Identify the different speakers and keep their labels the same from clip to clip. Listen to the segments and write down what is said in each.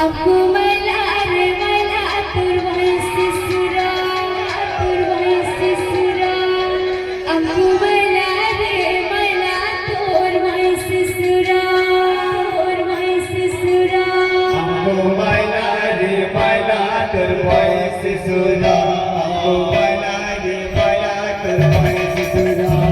Speaker 1: aku malar malar turwasi sura turwasi sura aku malar malar turwasi sura turwasi sura
Speaker 2: aku malar turwasi sura aku malar turwasi sura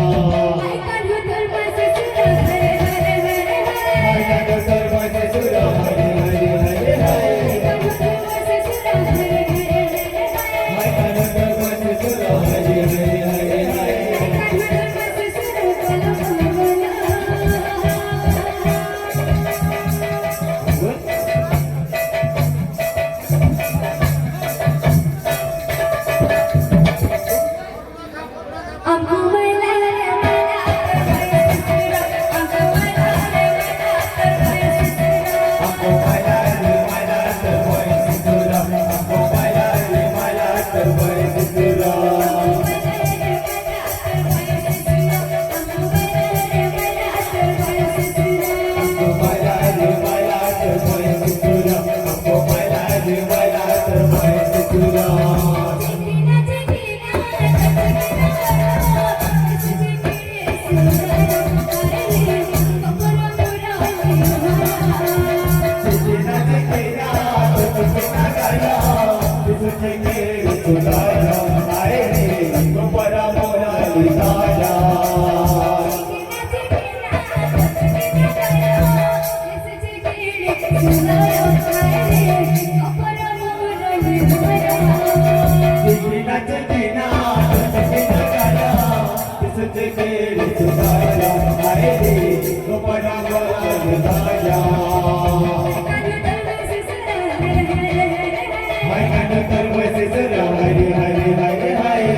Speaker 1: I can do turwasi sura hare hare hare hare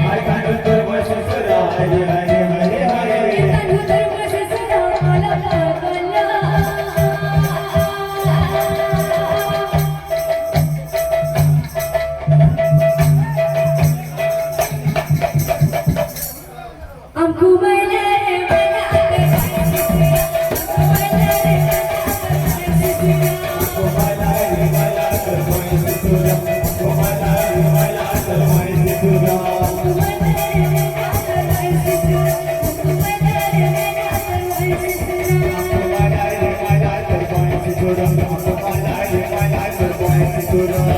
Speaker 2: I can do turwasi sura hare hare hare
Speaker 1: Surah